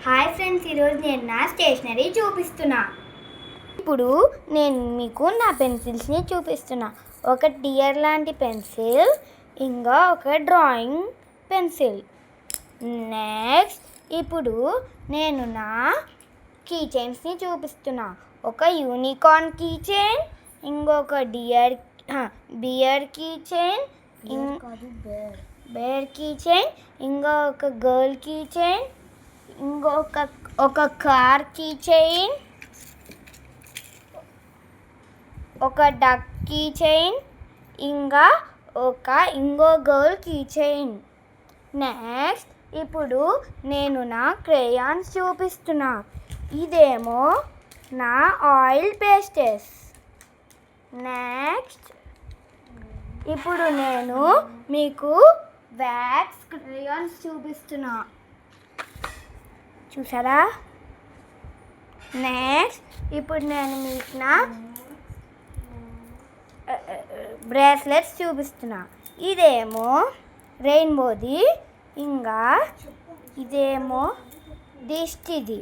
Hi friends, ఈరోజు నేను నా స్టేషనరీ చూపిస్తున్నా. ఇప్పుడు నేను మీకు నా పెన్సిల్స్ని చూపిస్తున్నా. ఒక డియర్ లాంటి పెన్సిల్, ఇంకా ఒక డ్రాయింగ్ పెన్సిల్. నెక్స్ట్ ఇప్పుడు నేను నా కీ చైన్స్ని చూపిస్తున్నా. ఒక యూనికార్న్ కీ చైన్, ఇంకొక bear key chain, bear key chain, ఇంకొక గర్ల్ కీ చైన్, ఇంకొక కార్ కీ చైన్, ఒక డక్ కీ చైన్, ఇంకో గర్ల్ కీ చైన్. నెక్స్ట్ ఇప్పుడు నేను నా క్రేయాన్స్ చూపిస్తున్నా. ఇదేమో నా ఆయిల్ పేస్టెస్. నెక్స్ట్ ఇప్పుడు నేను మీకు వ్యాక్స్ క్రేయాన్స్ చూపిస్తున్నా, చూసారా? నెక్స్ట్ ఇప్పుడు నేను మీకు నా బ్రేస్లెట్స్ చూపిస్తున్నా. ఇదేమో రెయిన్బోది, ఇంకా ఇదేమో దిష్టిది.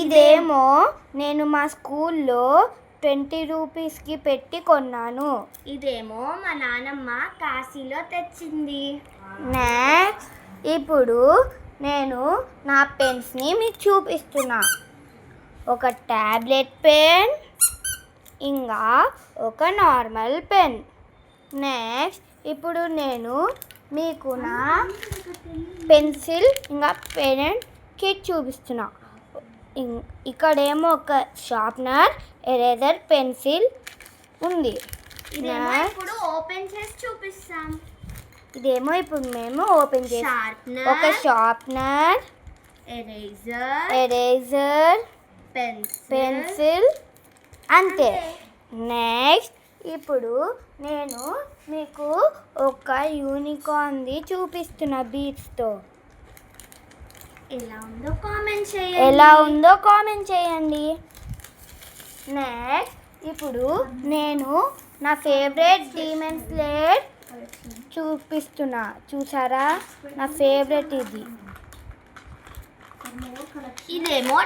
ఇదేమో నేను మా స్కూల్లో 20 రూపీస్కి పెట్టి కొన్నాను. ఇదేమో మా నాన్నమ్మ కాశీలో తెచ్చింది. నెక్స్ట్ ఇప్పుడు నేను నా పెన్స్ని మీకు చూపిస్తున్నా. ఒక ట్యాబ్లెట్ పెన్, ఇంకా ఒక నార్మల్ పెన్. నెక్స్ట్ ఇప్పుడు నేను మీకు నా పెన్సిల్ ఇంకా పెన్ కిట్ చూపిస్తున్నా. ఇక్కడేమో ఒక షార్ప్నర్, ఎరేజర్, పెన్సిల్ ఉంది. ఇప్పుడు ఓపెన్ చేసి చూపిస్తాం. ఇదేమో ఇప్పుడు మేము ఓపెన్ చేస్తాం. ఒక షార్ప్నర్, ఎరేజర్, పెన్సిల్, అంతే. నెక్స్ట్ ఇప్పుడు నేను మీకు ఒక యూనికార్న్ది చూపిస్తున్నా బీడ్స్తో. ఎలా ఉందో కామెంట్ చేయండి. నెక్స్ట్ ఇప్పుడు నేను నా ఫేవరెట్ డీమన్ స్లేట్ చూపిస్తున్నా, చూసారా? నా ఫేవరెట్ ఇది. ఇదేమో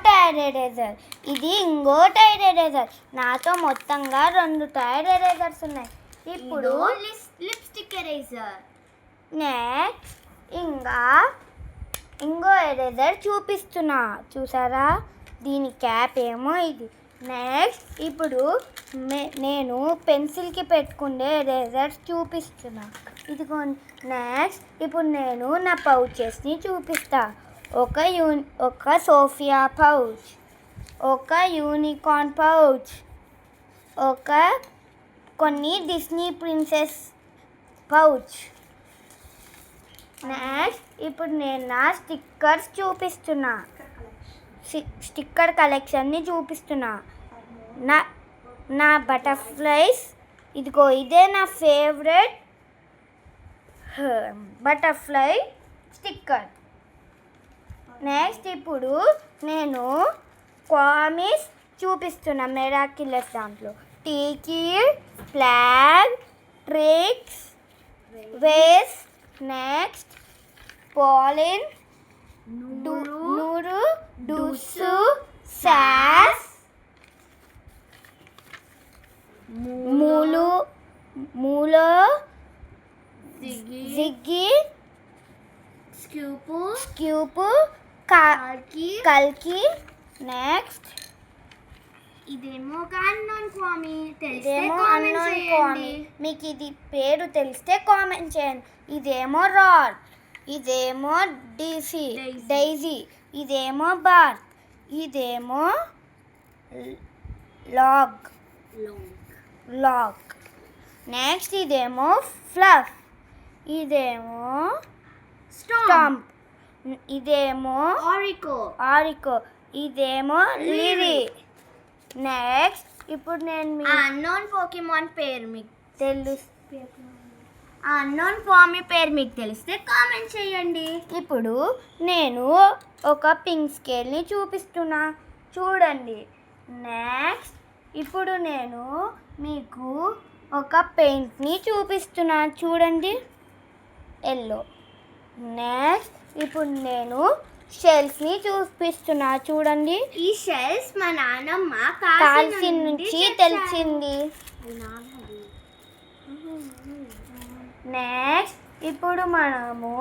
టైర్ ఎరేజర్, ఇది ఇంకో టైర్ ఎరేజర్. నాతో మొత్తంగా 2 టైర్ ఎరేజర్స్ ఉన్నాయి. ఇప్పుడు లిప్స్టిక్ ఎరేజర్. నెక్స్ట్ ఇంకో ఎరేజర్ చూపిస్తున్నా, చూసారా? దీని క్యాప్ ఏమో ఇది. నెక్స్ట్ ఇప్పుడు నేను పెన్సిల్కి పెట్టుకునే ఎరేజర్స్ చూపిస్తున్నా, ఇదిగోండి. నెక్స్ట్ ఇప్పుడు నేను నా పౌచెస్ని చూపిస్తా. ఒక సోఫియా పౌచ్, ఒక యూనికార్న్ పౌచ్, కొన్ని డిస్నీ ప్రిన్సెస్ పౌచ్. నెక్స్ట్ ఇప్పుడు నేను నా స్టిక్కర్స్ చూపిస్తున్నా, స్టిక్కర్ కలెక్షన్ని చూపిస్తున్నా. నా బటర్ఫ్లైస్, ఇదిగో ఇదే నా ఫేవరెట్ బటర్ఫ్లై స్టిక్కర్. నెక్స్ట్ ఇప్పుడు నేను కామిక్స్ చూపిస్తున్నా, మిరాకిలస్ దాంట్లో. టీకీ, ఫ్లాగ్, ట్రిక్స్, వేస్, నెక్స్ట్ పాలిన్, నూరు, డూసు, సాస్, మూలో, జిగ్గి, స్క్యూపు, కల్కి. నెక్స్ట్ ఇదేమో ఒక అన్నోన్ కామీ. మీకు ఇది పేరు తెలిస్తే కామెంట్ చేయండి. ఇదేమో రాడ్, ఇదేమో డైజీ, ఇదేమో బార్, ఇదేమో లాగ్. నెక్స్ట్ ఇదేమో ఫ్లఫ్, ఇదేమో స్టాంప్, ఇదేమో ఆరికో, ఇదేమో లిరీ. నెక్స్ట్ ఇప్పుడు నేను అన్నోన్ పోకీమాన్ పేరు మీకు తెలిస్తే కామెంట్ చేయండి. ఇప్పుడు నేను ఒక పింక్ స్కేల్ని చూపిస్తున్నా, చూడండి. నెక్స్ట్ ఇప్పుడు నేను మీకు ఒక పెయింట్ని చూపిస్తున్నా, చూడండి, ఎల్లో. నెక్స్ట్ ఇప్పుడు నేను షెల్స్ని చూపిస్తున్నా చూడండి. ఈ షెల్స్ మా నాన్నమ్మ కాల్సి నుంచి తెలిసింది. నెక్స్ట్ ఇప్పుడు మనము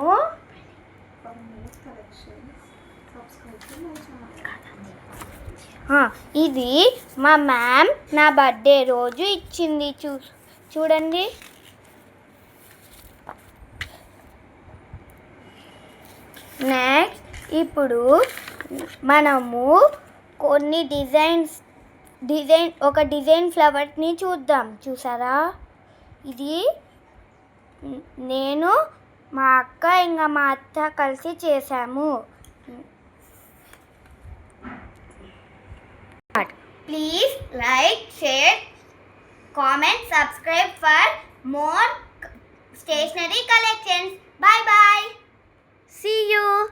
ఇది మా మ్యామ్ నా బర్త్డే రోజు ఇచ్చింది. చూడండి. నెక్స్ట్ ఇప్పుడు మనము కొన్ని ఒక డిజైన్ ఫ్లవర్ని చూద్దాం. చూసారా, ఇది నేను మా అక్క ఇంకా మా అత్త కలిసి చేసాము. Please like, share, comment, subscribe for more stationery collections. Bye bye. See you.